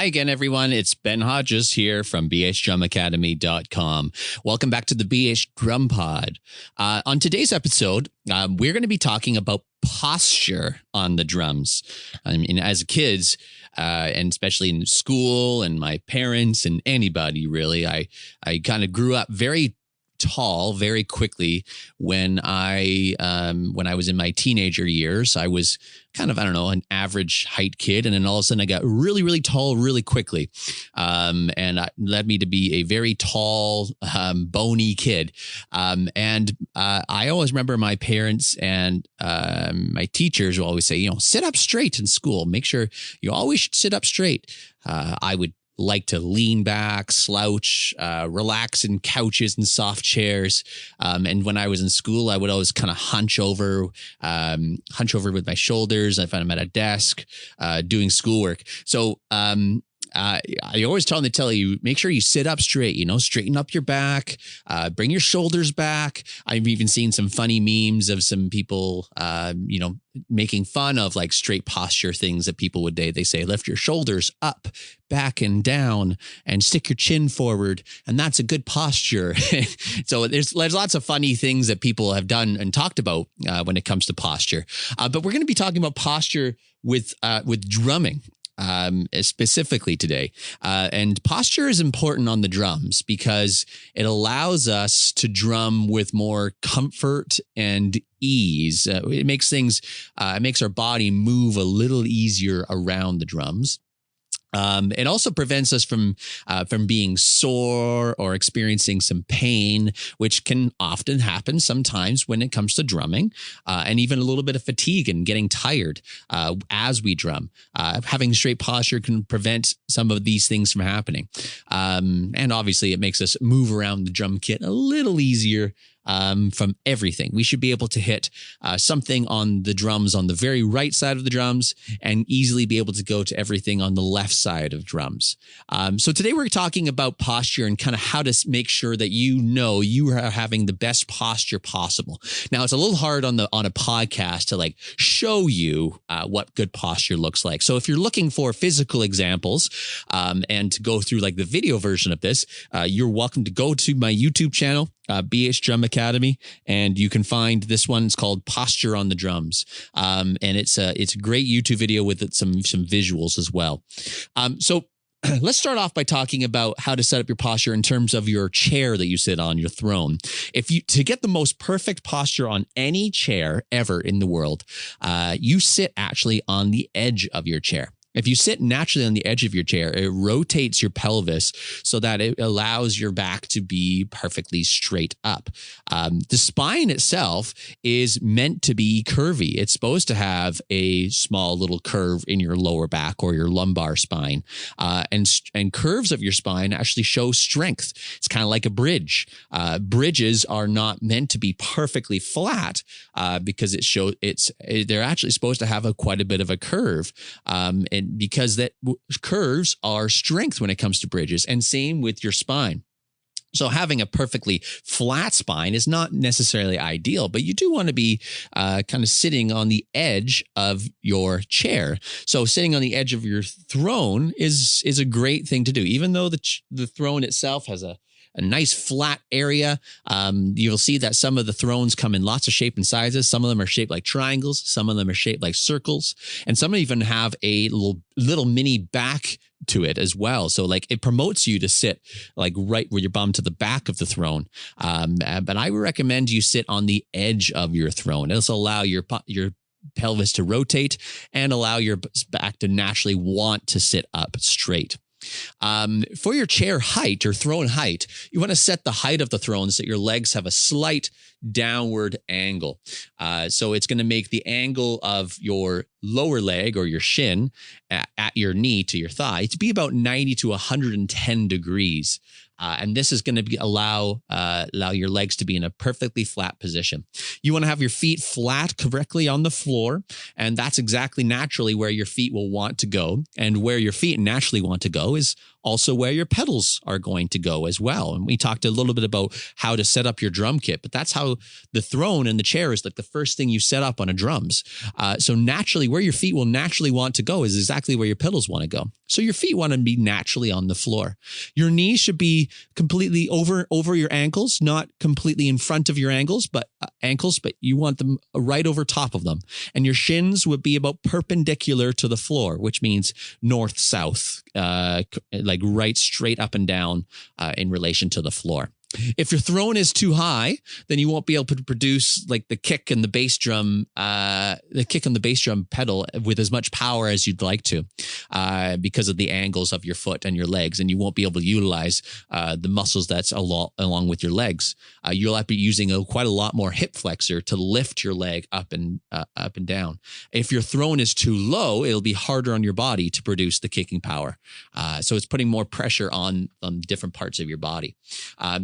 Hi again, everyone. It's Ben Hodges here from bhdrumacademy.com. Welcome back to the BH Drum Pod. On today's episode, we're going to be talking about posture on the drums. I mean, as kids, and especially in school and my parents and anybody really, I kind of grew up very tall very quickly when I was in my teenager years. I was kind of, an average height kid. And then all of a sudden I got really, really tall really quickly. And that led me to be a very tall, bony kid. I always remember my parents and my teachers will always say, sit up straight in school. Make sure you always should sit up straight. I would like to lean back, slouch, relax in couches and soft chairs. And when I was in school, I would always kind of hunch over with my shoulders if I'm at a desk doing schoolwork. So I always tell you, make sure you sit up straight, straighten up your back, bring your shoulders back. I've even seen some funny memes of some people, making fun of like straight posture things that people would they say, lift your shoulders up, back and down and stick your chin forward. And that's a good posture. So there's lots of funny things that people have done and talked about when it comes to posture. But we're going to be talking about posture with drumming. Specifically today. And posture is important on the drums because it allows us to drum with more comfort and ease. It makes our body move a little easier around the drums. It also prevents us from being sore or experiencing some pain, which can often happen sometimes when it comes to drumming, and even a little bit of fatigue and getting tired as we drum. Having straight posture can prevent some of these things from happening. And obviously it makes us move around the drum kit a little easier from everything. We should be able to hit something on the drums on the very right side of the drums and easily be able to go to everything on the left side of drums. So today we're talking about posture and kind of how to make sure that you are having the best posture possible. Now it's a little hard on a podcast to like show you what good posture looks like. So if you're looking for physical examples and to go through like the video version of this, you're welcome to go to my YouTube channel, BH Drum Academy, and you can find this one. It's called Posture on the Drums, and it's a great YouTube video with some visuals as well. So let's start off by talking about how to set up your posture in terms of your chair that you sit on, your throne. To get the most perfect posture on any chair ever in the world, you sit actually on the edge of your chair. If you sit naturally on the edge of your chair, it rotates your pelvis so that it allows your back to be perfectly straight up. The spine itself is meant to be curvy. It's supposed to have a small little curve in your lower back or your lumbar spine. And curves of your spine actually show strength. It's kind of like a bridge. Bridges are not meant to be perfectly flat because they're actually supposed to have quite a bit of a curve. And because that curves are strength when it comes to bridges, and same with your spine. So having a perfectly flat spine is not necessarily ideal, but you do want to be kind of sitting on the edge of your chair. So sitting on the edge of your throne is a great thing to do, even though the throne itself has a nice flat area. You'll see that some of the thrones come in lots of shape and sizes. Some of them are shaped like triangles. Some of them are shaped like circles. And some even have a little mini back to it as well. So like it promotes you to sit like right where your bum to the back of the throne. But I would recommend you sit on the edge of your throne. It'll allow your pelvis to rotate and allow your back to naturally want to sit up straight. For your chair height or throne height, you want to set the height of the throne so that your legs have a slight downward angle. So it's going to make the angle of your lower leg or your shin at your knee to your thigh to be about 90 to 110 degrees. And this is going to allow your legs to be in a perfectly flat position. You want to have your feet flat correctly on the floor, and that's exactly naturally where your feet will want to go. And where your feet naturally want to go is also where your pedals are going to go as well. And we talked a little bit about how to set up your drum kit, but that's how the throne and the chair is like the first thing you set up on a drums. So naturally, where your feet will naturally want to go is exactly where your pedals want to go. So your feet want to be naturally on the floor. Your knees should be completely over your ankles, not completely in front of your ankles, but you want them right over top of them. And your shins would be about perpendicular to the floor, which means north, south, like right straight up and down in relation to the floor. If your throne is too high, then you won't be able to produce like the kick and the bass drum pedal with as much power as you'd like to, because of the angles of your foot and your legs, and you won't be able to utilize the muscles that's along with your legs. You'll have to be using quite a lot more hip flexor to lift your leg up and down. If your throne is too low, it'll be harder on your body to produce the kicking power. So it's putting more pressure on different parts of your body.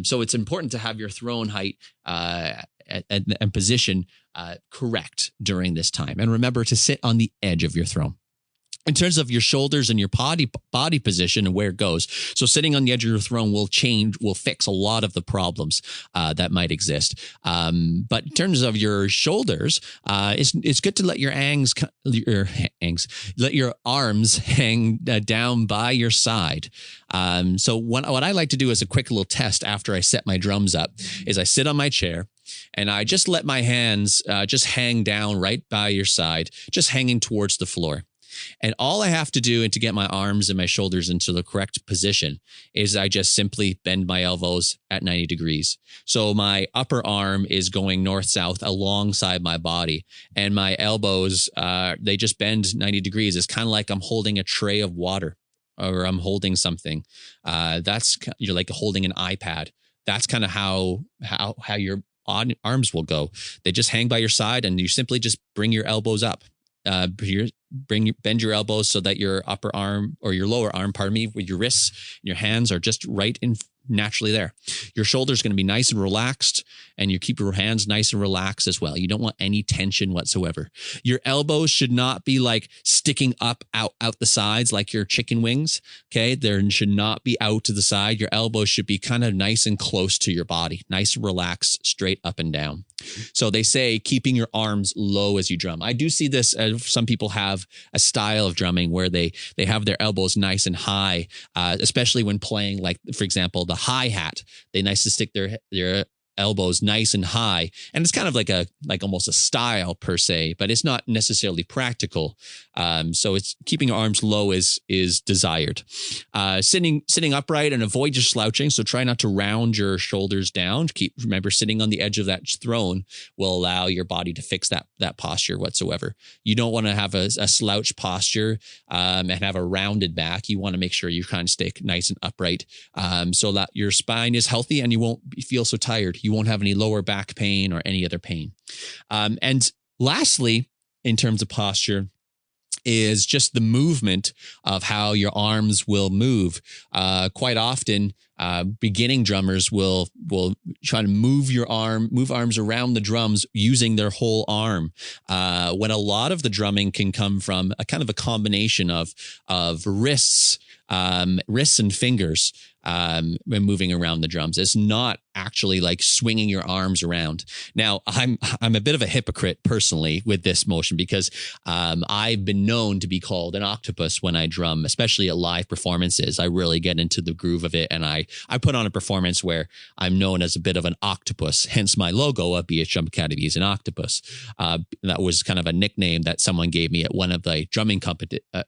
So it's important to have your throne height and position correct during this time. And remember to sit on the edge of your throne. In terms of your shoulders and your body position and where it goes. So sitting on the edge of your throne will fix a lot of the problems that might exist. But in terms of your shoulders, it's good to let let your arms hang down by your side. So what I like to do as a quick little test after I set my drums up is I sit on my chair and I just let my hands just hang down right by your side, just hanging towards the floor. And all I have to do to get my arms and my shoulders into the correct position is I just simply bend my elbows at 90 degrees. So my upper arm is going north-south alongside my body, and my elbows, they just bend 90 degrees. It's kind of like I'm holding a tray of water, or I'm holding something. You're like holding an iPad. That's kind of how your arms will go. They just hang by your side, and you simply just bring your elbows up. Bend your elbows so that your upper arm or your lower arm, with your wrists and your hands are just right in naturally there. Your shoulders going to be nice and relaxed, and you keep your hands nice and relaxed as well. You don't want any tension whatsoever. Your elbows should not be like sticking up out the sides like your chicken wings. Okay. There should not be out to the side. Your elbows should be kind of nice and close to your body, nice and relaxed, straight up and down. So they say keeping your arms low as you drum. I do see this. Some people have a style of drumming where they have their elbows nice and high, especially when playing, like, for example, the hi-hat. They nice to stick their elbows nice and high, and it's kind of like almost a style per se, but it's not necessarily practical. So it's keeping your arms low is desired. Sitting upright and avoid just slouching. So try not to round your shoulders down. Remember, sitting on the edge of that throne will allow your body to fix that posture whatsoever. You don't want to have a slouch posture and have a rounded back. You want to make sure you kind of stay nice and upright, so that your spine is healthy and you won't feel so tired. You won't have any lower back pain or any other pain. And lastly, in terms of posture, is just the movement of how your arms will move. Quite often, beginning drummers will try to move arms around the drums using their whole arm. When a lot of the drumming can come from a kind of a combination of wrists and fingers when moving around the drums. It's not actually like swinging your arms around. Now, I'm a bit of a hypocrite personally with this motion because I've been known to be called an octopus when I drum, especially at live performances. I really get into the groove of it, and I put on a performance where I'm known as a bit of an octopus, hence my logo at BH Drum Academy is an octopus. That was kind of a nickname that someone gave me at one of the drumming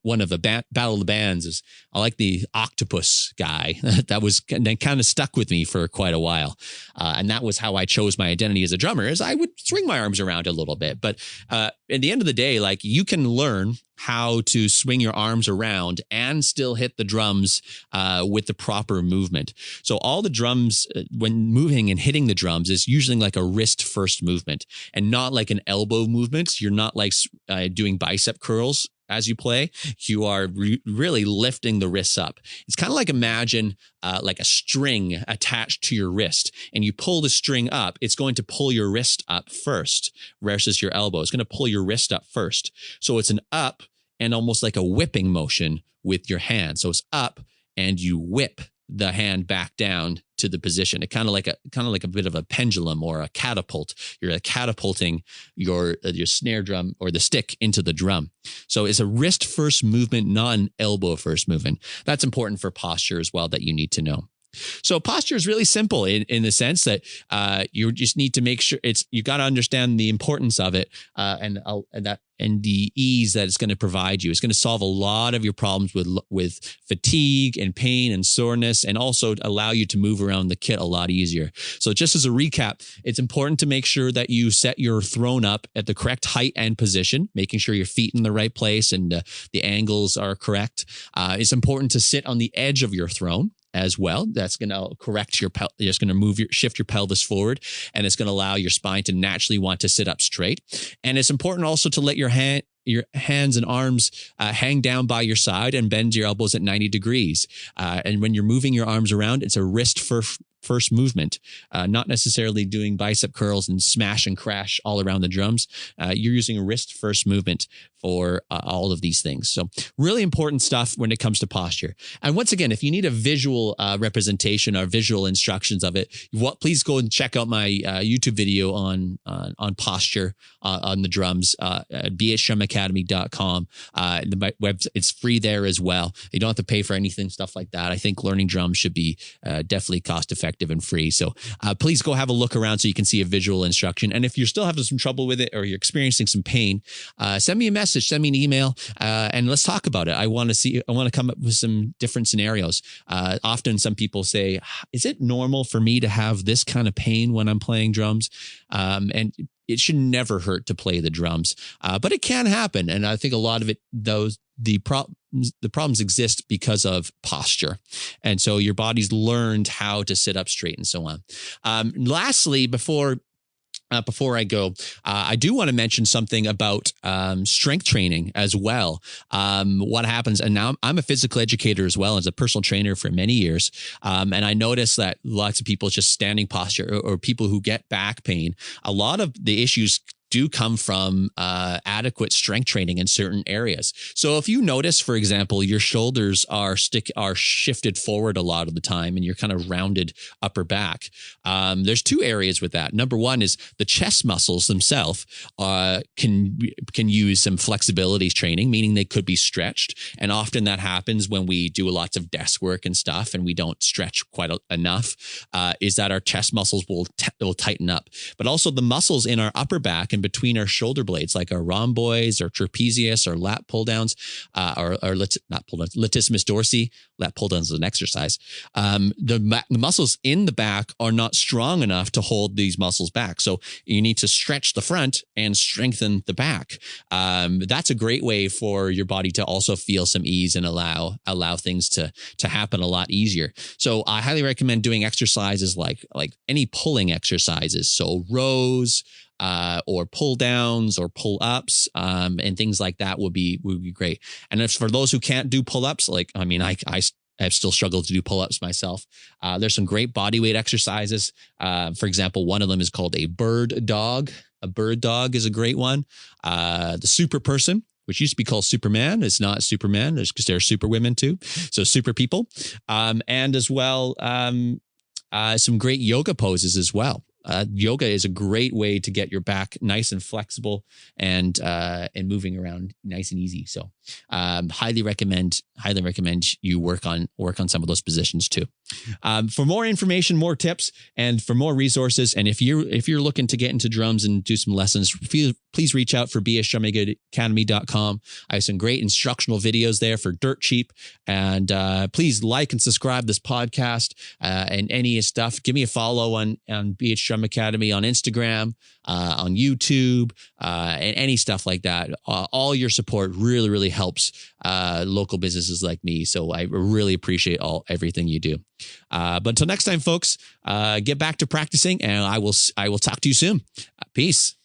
one of the Battle of the Bands. Is I like the octopus guy. That was kind of stuck with me for quite a while. And that was how I chose my identity as a drummer, is I would swing my arms around a little bit. But at the end of the day, like, you can learn how to swing your arms around and still hit the drums with the proper movement. So all the drums, when moving and hitting the drums, is usually like a wrist first movement and not like an elbow movement. You're not like doing bicep curls as you play. You are really lifting the wrists up. It's kind of like, imagine like a string attached to your wrist, and you pull the string up. It's going to pull your wrist up first versus your elbow. It's going to pull your wrist up first. So it's an up and almost like a whipping motion with your hand. So it's up and you whip the hand back down to the position. It kind of like a bit of a pendulum or a catapult. You're catapulting your snare drum or the stick into the drum. So it's a wrist first movement, not an elbow first movement. That's important for posture as well that you need to know. So posture is really simple in the sense that you just need to make sure you got to understand the importance of it and the ease that it's going to provide you. It's going to solve a lot of your problems with fatigue and pain and soreness, and also allow you to move around the kit a lot easier. So just as a recap, it's important to make sure that you set your throne up at the correct height and position, making sure your feet in the right place and the angles are correct. It's important to sit on the edge of your throne as well. That's going to correct it's going to shift your pelvis forward, and it's going to allow your spine to naturally want to sit up straight. And it's important also to let your hands and arms hang down by your side and bend your elbows at 90 degrees. And when you're moving your arms around, it's a wrist first movement, not necessarily doing bicep curls and smash and crash all around the drums. You're using a wrist first movement for all of these things. So really important stuff when it comes to posture. And once again, if you need a visual representation or visual instructions of it, please go and check out my YouTube video on posture on the drums at bhdrumacademy.com. The web, it's free there as well. You don't have to pay for anything, stuff like that. I think learning drums should be definitely cost effective and free. So please go have a look around so you can see a visual instruction. And if you're still having some trouble with it or you're experiencing some pain, send me a message, send me an email, and let's talk about it. I want to come up with some different scenarios. Often some people say, is it normal for me to have this kind of pain when I'm playing drums? And it should never hurt to play the drums, but it can happen. And I think a lot of it, the problems exist because of posture. And so your body's learned how to sit up straight and so on. Lastly, before I go, I do want to mention something about strength training as well. What happens, and now I'm a physical educator as well as a personal trainer for many years. And I notice that lots of people just standing posture or people who get back pain, a lot of the issues do come from adequate strength training in certain areas. So if you notice, for example, your shoulders are shifted forward a lot of the time and you're kind of rounded upper back, there's two areas with that. Number one is the chest muscles themselves can use some flexibility training, meaning they could be stretched. And often that happens when we do lots of desk work and stuff and we don't stretch quite enough, is that our chest muscles will tighten up. But also the muscles in our upper back and between our shoulder blades, like our rhomboids or trapezius or lat pull downs, or not pull downs, latissimus dorsi. Lat pull downs is an exercise. The muscles in the back are not strong enough to hold these muscles back. So you need to stretch the front and strengthen the back. That's a great way for your body to also feel some ease and allow things to happen a lot easier. So I highly recommend doing exercises like any pulling exercises. So rows, or pull downs or pull ups, and things like that would be great. And if for those who can't do pull ups, I've still struggled to do pull ups myself. There's some great body weight exercises. For example, one of them is called a bird dog. A bird dog is a great one. The super person, which used to be called Superman, is not Superman because there are super women too. So super people, and as well, some great yoga poses as well. Yoga is a great way to get your back nice and flexible and moving around nice and easy. So highly recommend you work on some of those positions too. For more information, more tips, and for more resources, and if you're looking to get into drums and do some lessons, please reach out for bhdrumacademy.com. I have some great instructional videos there for dirt cheap. And please like and subscribe this podcast and any stuff. Give me a follow on BH Drum Academy on Instagram, on YouTube, and any stuff like that. All your support really, really helps local businesses like me. So I really appreciate everything you do. But until next time, folks, get back to practicing, and I will talk to you soon. Peace.